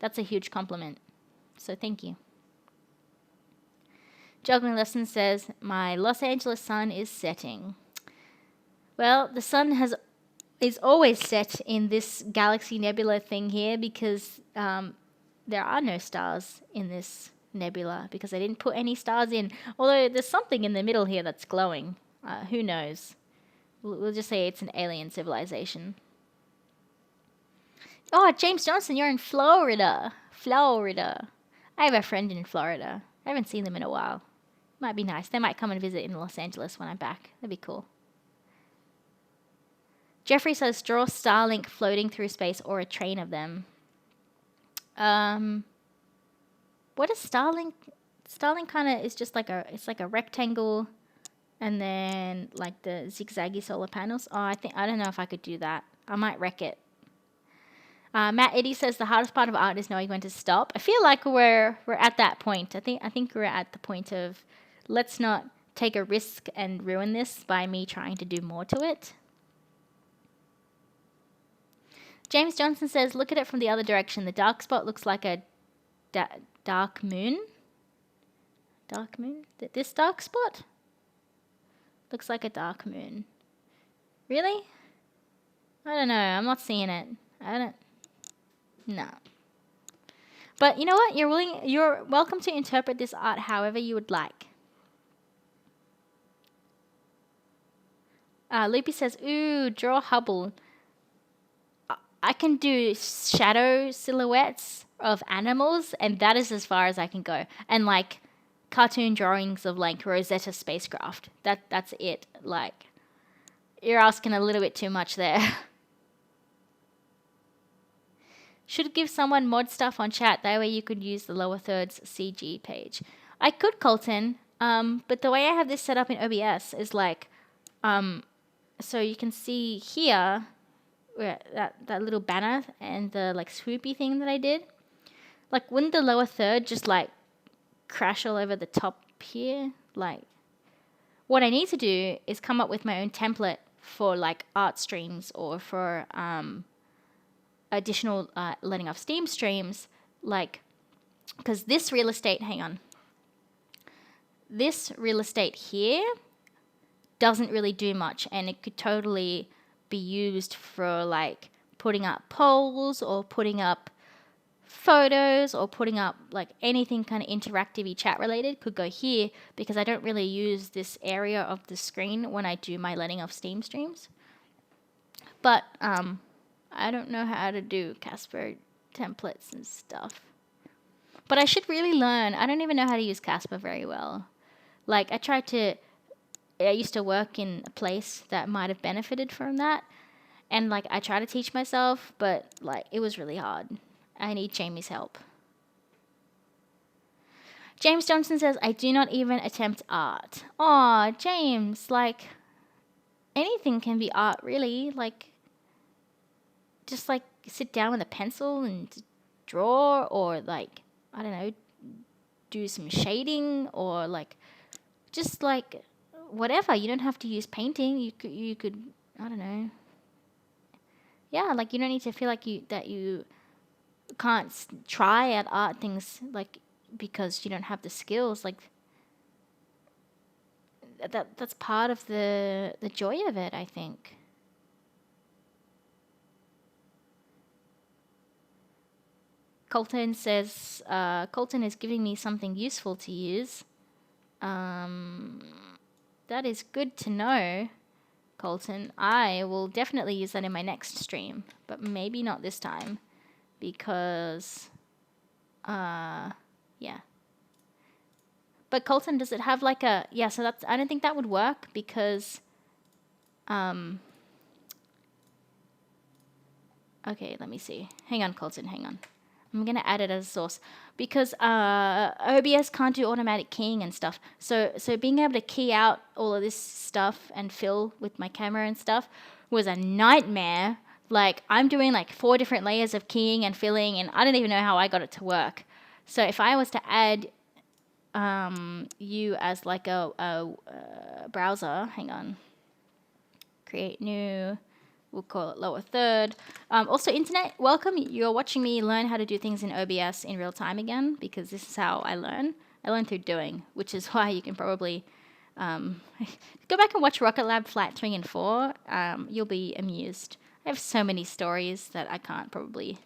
that's a huge compliment. So thank you. Juggling Lesson says, my Los Angeles sun is setting. Well, the sun is always set in this galaxy nebula thing here, because there are no stars in this nebula, because I didn't put any stars in. Although there's something in the middle here that's glowing. Who knows? We'll just say it's an alien civilization. Oh, James Johnson, you're in Florida. Florida. I have a friend in Florida. I haven't seen them in a while. Might be nice. They might come and visit in Los Angeles when I'm back. That'd be cool. Jeffrey says, draw Starlink floating through space or a train of them. What is Starlink? Starlink kind of is just like it's like a rectangle, and then like the zigzaggy solar panels. Oh, I don't know if I could do that. I might wreck it. Matt Eddy says the hardest part of art is knowing when to stop. I feel like we're at that point. I think we're at the point of let's not take a risk and ruin this by me trying to do more to it. James Johnson says, look at it from the other direction. The dark spot looks like a dark moon. Dark moon? This dark spot? Looks like a dark moon. Really? I don't know. I'm not seeing it. No. But you know what? You're welcome to interpret this art however you would like. Loopy says, ooh, draw Hubble. I can do shadow silhouettes of animals, and that is as far as I can go. And like cartoon drawings of like Rosetta spacecraft. That's it. Like, you're asking a little bit too much there. Should give someone mod stuff on chat. That way you could use the lower thirds CG page. I could, Colton. But the way I have this set up in OBS is like, so you can see here where that little banner and the like swoopy thing that I did. Like, wouldn't the lower third just like crash all over the top here? Like, what I need to do is come up with my own template for like art streams or for additional letting off steam streams, like, because this real estate, this real estate here doesn't really do much, and it could totally be used for like putting up polls or putting up photos or putting up like anything kind of interactive chat related could go here, because I don't really use this area of the screen when I do my letting off steam streams. But I don't know how to do Casper templates and stuff. But I should really learn. I don't even know how to use Casper very well. Like, I used to work in a place that might have benefited from that. And, like, I try to teach myself, but, like, it was really hard. I need Jamie's help. James Johnson says, I do not even attempt art. Aw, James, like, anything can be art, really. Like, just, like, sit down with a pencil and draw, or, like, I don't know, do some shading, or, like, just, like, whatever. You don't have to use painting. You could, I don't know. Yeah, like, you don't need to feel like you can't try at art things, like, because you don't have the skills. Like, that's part of the joy of it, I think. Colton says, Colton is giving me something useful to use. That is good to know, Colton. I will definitely use that in my next stream, but maybe not this time, because, yeah. But Colton, does it have like a, yeah, so that's, I don't think that would work, because, okay, let me see. Hang on, Colton, hang on. I'm going to add it as a source, because OBS can't do automatic keying and stuff. So being able to key out all of this stuff and fill with my camera and stuff was a nightmare. Like, I'm doing like 4 different layers of keying and filling, and I don't even know how I got it to work. So if I was to add you as like a browser, hang on, create new, we'll call it lower third. Also, internet, welcome. You're watching me learn how to do things in OBS in real time again, because this is how I learn. I learn through doing, which is why you can probably go back and watch Rocket Lab Flight 3 and 4. You'll be amused. I have so many stories that I can't probably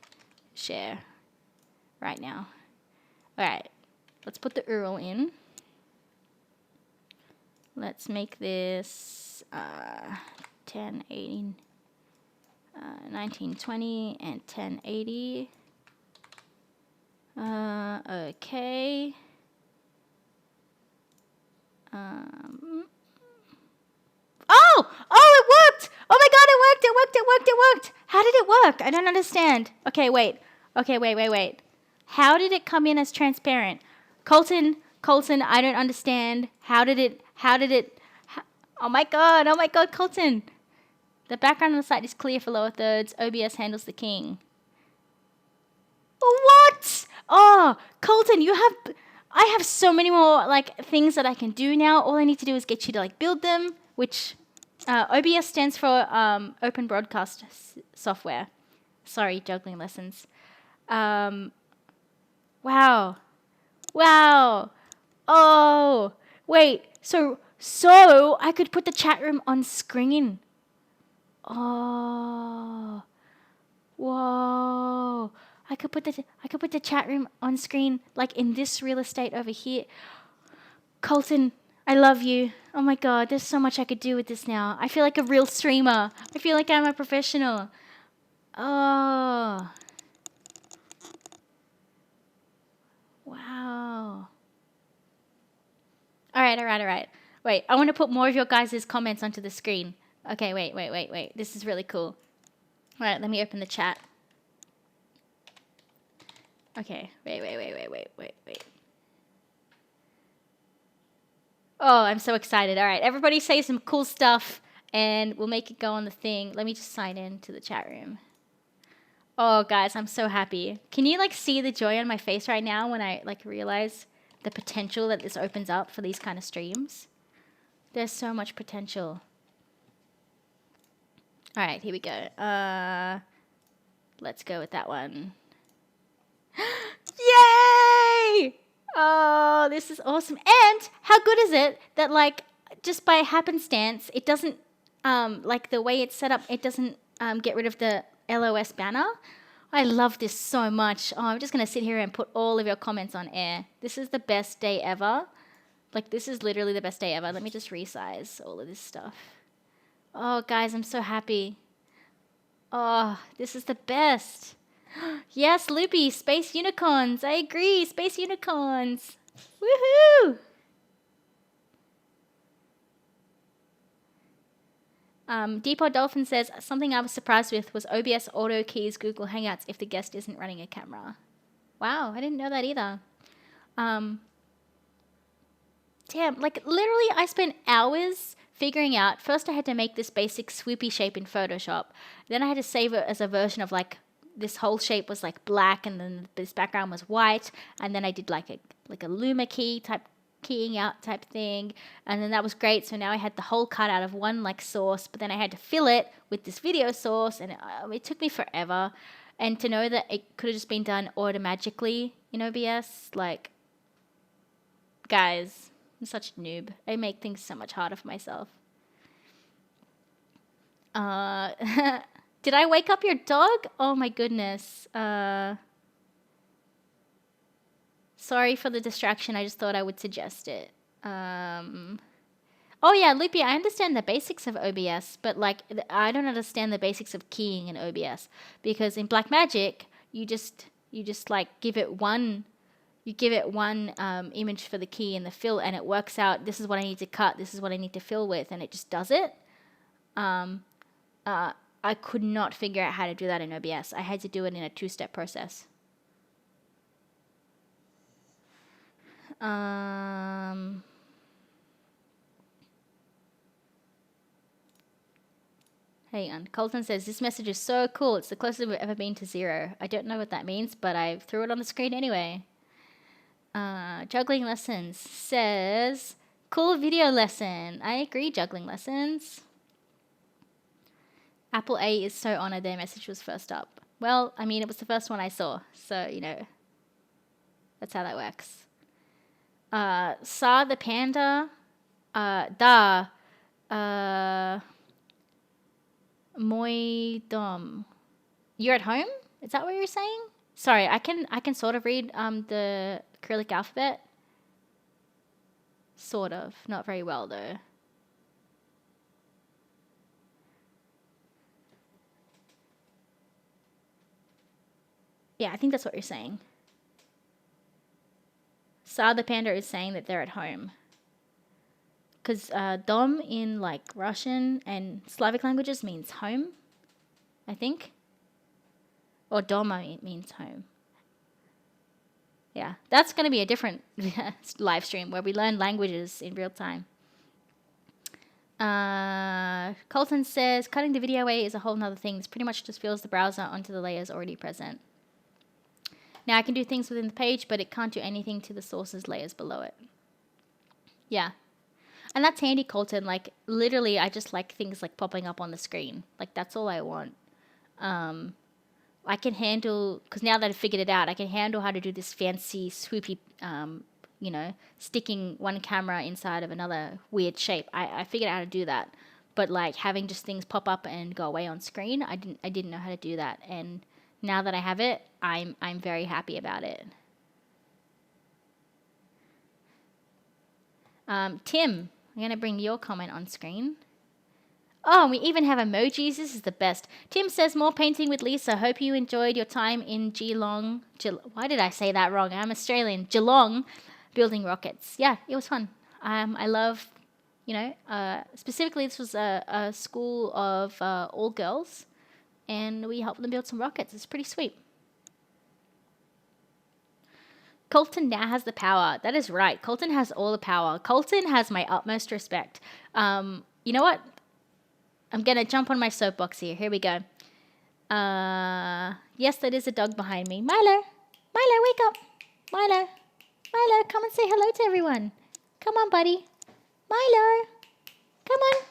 share right now. All right, let's put the URL in. Let's make this 1080. 1920 and 1080. Okay. Oh, it worked! Oh my god, it worked! worked, it worked. How did it work? I don't understand. Okay, wait. How did it come in as transparent? Colton, I don't understand. Oh my god, Colton. The background on the site is clear for lower thirds. OBS handles the king. What? Oh, Colton, I have so many more like things that I can do now. All I need to do is get you to like build them, which OBS stands for Open Broadcast Software. Sorry, juggling lessons. Wow. Oh, wait. So I could put the chat room on screen. Oh. Whoa. I could put the chat room on screen like in this real estate over here. Colton, I love you. Oh my god, there's so much I could do with this now. I feel like a real streamer. I feel like I'm a professional. Oh. Wow. All right. Wait, I want to put more of your guys' comments onto the screen. Okay, wait. This is really cool. All right, let me open the chat. Okay, wait. Oh, I'm so excited. All right, everybody say some cool stuff and we'll make it go on the thing. Let me just sign in to the chat room. Oh, guys, I'm so happy. Can you like see the joy on my face right now when I like realize the potential that this opens up for these kind of streams? There's so much potential. All right, here we go. Let's go with that one. Yay! Oh, this is awesome. And how good is it that like just by happenstance, it doesn't like the way it's set up, it doesn't get rid of the LOS banner. I love this so much. Oh, I'm just going to sit here and put all of your comments on air. This is the best day ever. Like, this is literally the best day ever. Let me just resize all of this stuff. Oh, guys, I'm so happy. Oh, this is the best. Yes, Loopy, space unicorns. I agree, space unicorns. Woohoo! Depot Dolphin says, something I was surprised with was OBS auto keys Google Hangouts if the guest isn't running a camera. Wow, I didn't know that either. Damn, like literally I spent hours figuring out, first I had to make this basic swoopy shape in Photoshop. Then I had to save it as a version of like, this whole shape was like black and then this background was white. And then I did like a Luma key type keying out type thing, and then that was great. So now I had the whole cut out of one like source, but then I had to fill it with this video source, and it took me forever. And to know that it could have just been done automatically in OBS, like, guys, I'm such a noob. I make things so much harder for myself. Did I wake up your dog? Oh my goodness. Sorry for the distraction. I just thought I would suggest it. Oh yeah, Loopy, I understand the basics of OBS, but like I don't understand the basics of keying in OBS, because in Blackmagic you just like give it one image for the key and the fill, and it works out. This is what I need to cut. This is what I need to fill with, and it just does it. I could not figure out how to do that in OBS. I had to do it in a 2-step process. Hang on. Colton says, this message is so cool. It's the closest we've ever been to 0. I don't know what that means, but I threw it on the screen anyway. Juggling Lessons says, cool video lesson. I agree, Juggling Lessons. Apple A is so honored their message was first up. Well, I mean, it was the first one I saw, so, you know, that's how that works. Sa the Panda, Moi Dom. You're at home? Is that what you're saying? Sorry, I can sort of read the Cyrillic alphabet. Sort of. Not very well though. Yeah, I think that's what you're saying. Sa the Panda is saying that they're at home. Because Dom in like Russian and Slavic languages means home. I think. Or Domo means home. Yeah, that's going to be a different live stream where we learn languages in real time. Colton says, cutting the video away is a whole nother thing. This pretty much just fills the browser onto the layers already present. Now, I can do things within the page, but it can't do anything to the sources layers below it. Yeah. And that's handy, Colton. Like, literally, I just like things like popping up on the screen. Like, that's all I want. I can handle, because now that I've figured it out, I can handle how to do this fancy, swoopy, you know, sticking one camera inside of another weird shape. I figured out how to do that. But, like, having just things pop up and go away on screen, I didn't know how to do that. And now that I have it, I'm very happy about it. Tim, I'm going to bring your comment on screen. Oh, we even have emojis. This is the best. Tim says, more painting with Lisa. Hope you enjoyed your time in Geelong. Why did I say that wrong? I'm Australian. Geelong, building rockets. Yeah, it was fun. I love, you know, specifically this was a school of all girls. And we helped them build some rockets. It's pretty sweet. Colton now has the power. That is right. Colton has all the power. Colton has my utmost respect. You know what? I'm going to jump on my soapbox here. Here we go. Yes, that is a dog behind me. Milo. Milo, wake up. Milo. Milo, come and say hello to everyone. Come on, buddy. Milo. Come on.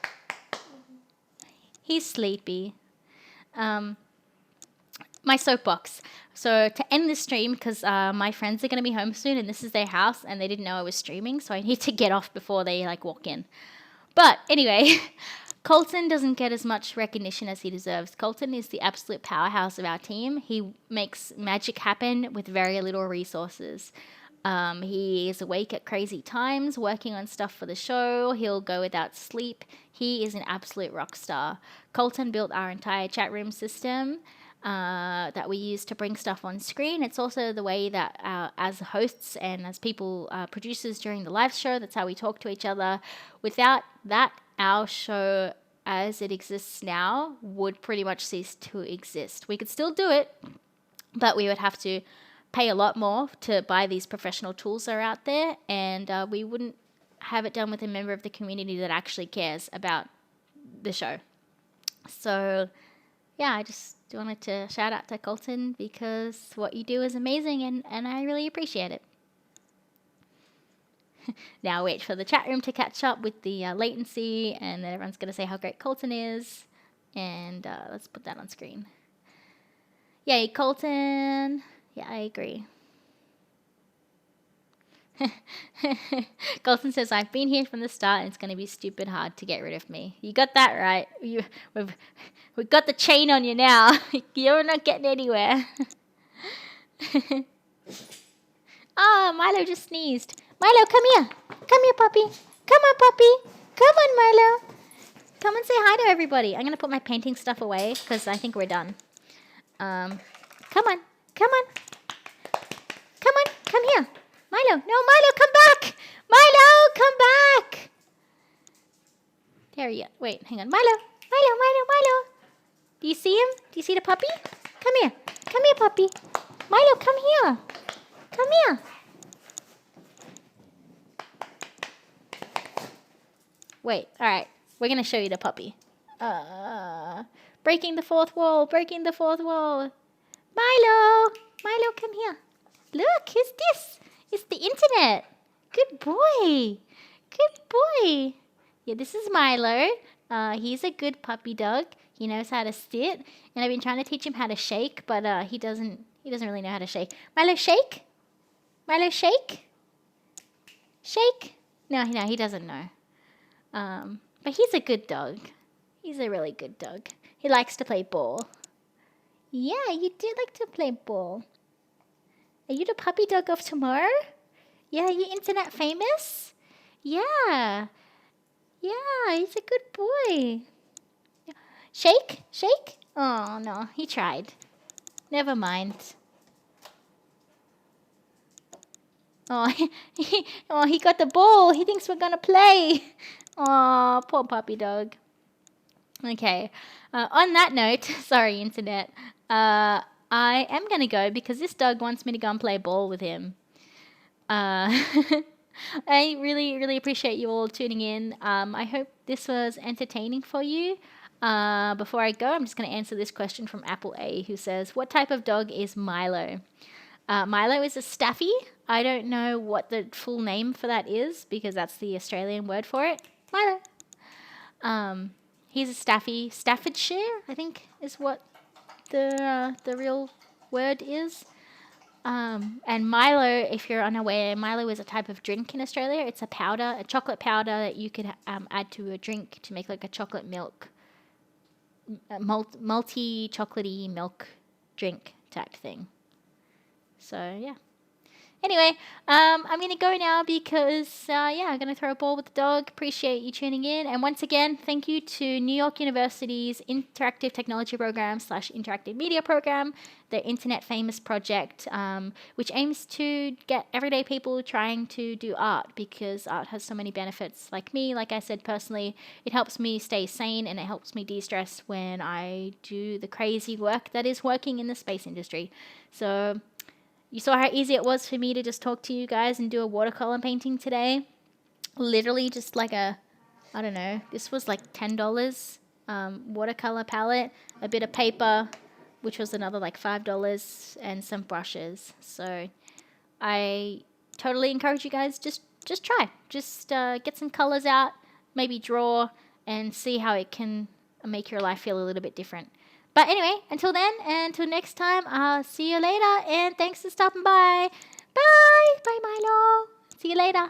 He's sleepy. My soapbox. So to end this stream, because my friends are going to be home soon and this is their house and they didn't know I was streaming, so I need to get off before they like walk in. But anyway, Colton doesn't get as much recognition as he deserves. Colton is the absolute powerhouse of our team. He makes magic happen with very little resources. He is awake at crazy times, working on stuff for the show. He'll go without sleep. He is an absolute rock star. Colton built our entire chat room system that we use to bring stuff on screen. It's also the way that as hosts and as people, producers during the live show, that's how we talk to each other. Without that, our show as it exists now would pretty much cease to exist. We could still do it, but we would have to pay a lot more to buy these professional tools that are out there, and we wouldn't have it done with a member of the community that actually cares about the show. So yeah, I just wanted to shout out to Colton because what you do is amazing and I really appreciate it. Now wait for the chat room to catch up with the latency, and then everyone's going to say how great Colton is, and let's put that on screen. Yay, Colton. Yeah, I agree. Colton says, I've been here from the start and it's going to be stupid hard to get rid of me. You got that right. We've got the chain on you now. You're not getting anywhere. Oh, Milo just sneezed. Milo, come here. Come here, puppy. Come on, puppy. Come on, Milo. Come and say hi to everybody. I'm going to put my painting stuff away because I think we're done. Come on. Come on. Come on. Come here. Milo. No, Milo, come back. Milo, come back. There he is. Wait, hang on. Milo. Milo, Milo, Milo. Do you see him? Do you see the puppy? Come here. Come here, puppy. Milo, come here. Come here. Wait, all right. We're going to show you the puppy. Breaking the fourth wall. Breaking the fourth wall. Milo. Milo, come here. Look, who's this? It's the internet. Good boy. Good boy. Yeah, this is Milo. He's a good puppy dog. He knows how to sit. And I've been trying to teach him how to shake, but he doesn't really know how to shake. Milo, shake? Milo, shake? Shake? No, he doesn't know. But he's a good dog. He's a really good dog. He likes to play ball. Yeah, you do like to play ball. Are you the puppy dog of tomorrow? Yeah, are you internet famous? Yeah. Yeah, he's a good boy. Shake? Shake? Oh, no, he tried. Never mind. Oh, he got the ball. He thinks we're going to play. Oh, poor puppy dog. Okay. On that note, sorry, internet. I am going to go because this dog wants me to go and play ball with him. Uh, I really, really appreciate you all tuning in. I hope this was entertaining for you. Before I go, I'm just going to answer this question from Apple A, who says, "What type of dog is Milo?" Milo is a Staffy. I don't know what the full name for that is because that's the Australian word for it. Milo. He's a Staffy. Staffordshire, I think, is what the real word is. And Milo, if you're unaware, Milo is a type of drink in Australia. It's a powder, a chocolate powder that you could add to a drink to make like a chocolate milk, multi chocolatey milk drink type thing. So yeah. Anyway, I'm going to go now because, yeah, I'm going to throw a ball with the dog. Appreciate you tuning in. And once again, thank you to New York University's Interactive Technology Program / Interactive Media Program, the Internet Famous project, which aims to get everyday people trying to do art because art has so many benefits. Like me, like I said personally, it helps me stay sane and it helps me de-stress when I do the crazy work that is working in the space industry. So you saw how easy it was for me to just talk to you guys and do a watercolor painting today. Literally just like I don't know, this was like $10 watercolor palette, a bit of paper, which was another like $5, and some brushes. So I totally encourage you guys, just try. Just get some colors out, maybe draw, and see how it can make your life feel a little bit different. But anyway, until then, and until next time, I'll see you later, and thanks for stopping by. Bye! Bye, Milo. See you later.